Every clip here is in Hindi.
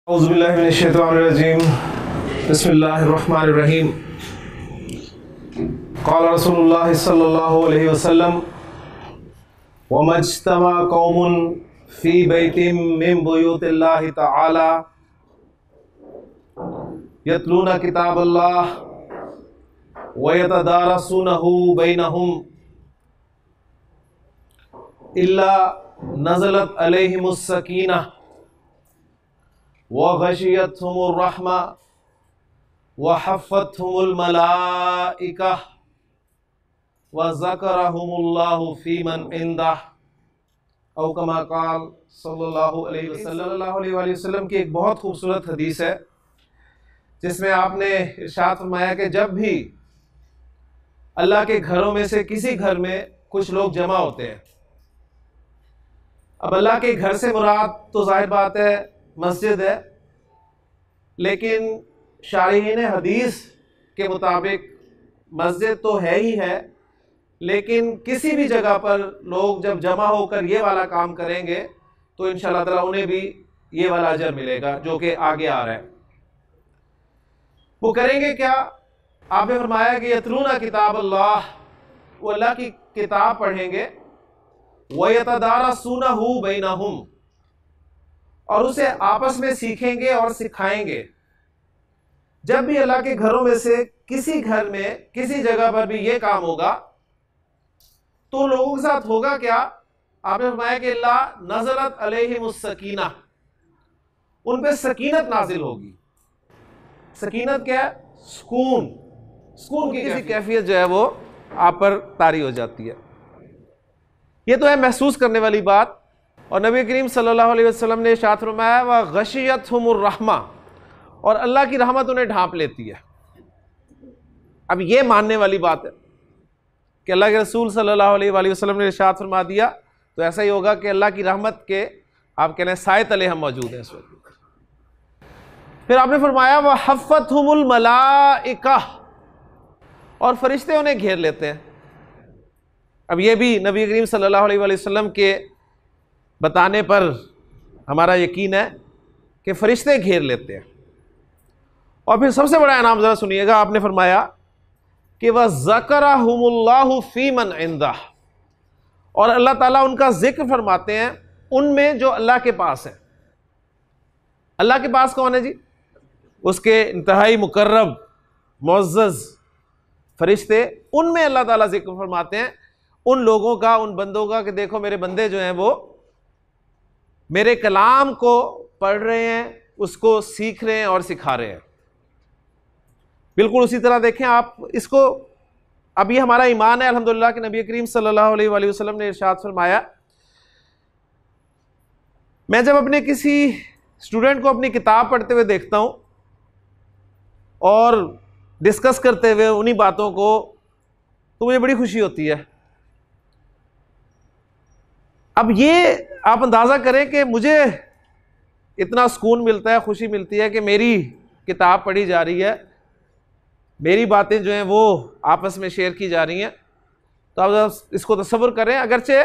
औज़ुबिल्लाहि मिनश्शैतानिर्रजीम बिस्मिल्लाहिर्रहमानिर्रहीम क़ाल रसूलुल्लाह सल्लल्लाहु अलैहि वसल्लम वमज्तमा कौमुन फ़ी बैतिम मिन बुयूतिल्लाहि तआला यतलूना किताबल्लाह व यतदारसूनहु बैनहुम इल्ला नज़लत अलैहिमुस सकीनह व गशियतहुमुर रहमा व हफ़्फ़तहुमुल मलाइका व ज़करहुमुल्लाहु फ़ीमन इंदह औ कमा क़ाल सल्लल्लाहु अलैहि वसल्लम की एक बहुत खूबसूरत हदीस है जिसमें आपने इरशाद फरमाया कि जब भी अल्लाह के घरों में से किसी घर में कुछ लोग जमा होते हैं। अब अल्लाह के घर से मुराद तो जाहिर बात है मस्जिद है, लेकिन शारीहीन हदीस के मुताबिक मस्जिद तो है ही है, लेकिन किसी भी जगह पर लोग जब जमा होकर ये वाला काम करेंगे तो इंशाअल्लाह ताला उन्हें भी ये वाला अजर मिलेगा जो कि आगे आ रहा है। वो करेंगे क्या? आपने फरमाया कि यतलूना किताब अल्लाह, वो अल्लाह की किताब पढ़ेंगे, व यतदारसूनहु बैनहुम, और उसे आपस में सीखेंगे और सिखाएंगे। जब भी अल्लाह के घरों में से किसी घर में किसी जगह पर भी यह काम होगा तो लोगों के साथ होगा क्या? आपने फरमाया कि ला नज़लत अलैहिमुस सकीना, उन पे सकीनत नाजिल होगी। सकीनत क्या है? सुकून। सुकून की किसी कैफियत जो है वो आप पर तारी हो जाती है। ये तो है महसूस करने वाली बात। और नबी करीम सल्लल्लाहु अलैहि वसल्लम ने इरशाद फरमाया व गशियतहुमुर रहमा, और अल्लाह की रहमत उन्हें ढांप लेती है। अब ये मानने वाली बात है कि अल्लाह के रसूल सल्लल्लाहु अलैहि वसल्लम ने इरशाद फरमा दिया तो ऐसा ही होगा कि अल्लाह की रहमत के आप कह रहे हैं साए तले हम मौजूद हैं इस वक्त। फिर आपने फरमाया व हफ़्फ़तहुमुल मलाइका, और फरिश्ते उन्हें घेर लेते हैं। अब ये भी नबी करीम सल्लल्लाहु अलैहि वसल्लम के बताने पर हमारा यकीन है कि फरिश्ते घेर लेते हैं। और फिर सबसे बड़ा इनाम ज़रा सुनिएगा, आपने फरमाया कि वह ज़करहुमुल्लाहु फ़ीमन इंदह, और अल्लाह ताला उनका जिक्र फरमाते हैं उनमें जो अल्लाह के पास है। अल्लाह के पास कौन है जी? उसके इंतहाई मुकर्रब मुअज़्ज़ज़ फरिश्ते, उनमें अल्लाह ताला जिक्र फरमाते हैं उन लोगों का, उन बंदों का कि देखो मेरे बंदे जो हैं वो मेरे कलाम को पढ़ रहे हैं, उसको सीख रहे हैं और सिखा रहे हैं। बिल्कुल उसी तरह देखें आप इसको, अब ये हमारा ईमान है अल्हम्दुलिल्लाह कि नबी करीम सल्लल्लाहु अलैहि वसल्लम ने इरशाद फरमाया। मैं जब अपने किसी स्टूडेंट को अपनी किताब पढ़ते हुए देखता हूँ और डिस्कस करते हुए उन्हीं बातों को, तो मुझे बड़ी खुशी होती है। अब ये आप अंदाज़ा करें कि मुझे इतना सुकून मिलता है, खुशी मिलती है कि मेरी किताब पढ़ी जा रही है, मेरी बातें जो हैं वो आपस में शेयर की जा रही हैं। तो आप इसको तसव्वुर करें, अगरचे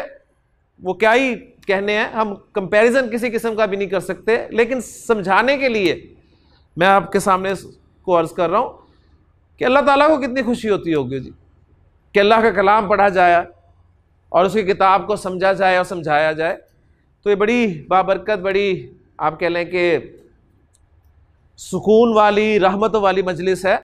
वो क्या ही कहने हैं, हम कंपैरिजन किसी किस्म का भी नहीं कर सकते, लेकिन समझाने के लिए मैं आपके सामने को अर्ज़ कर रहा हूँ कि अल्लाह ताला को कितनी खुशी होती होगी जी कि अल्लाह का कलाम पढ़ा जाए और उसकी किताब को समझा जाए और समझाया जाए। तो ये बड़ी बाबरकत, बड़ी आप कह लें कि सुकून वाली, रहमत वाली मजलिस है।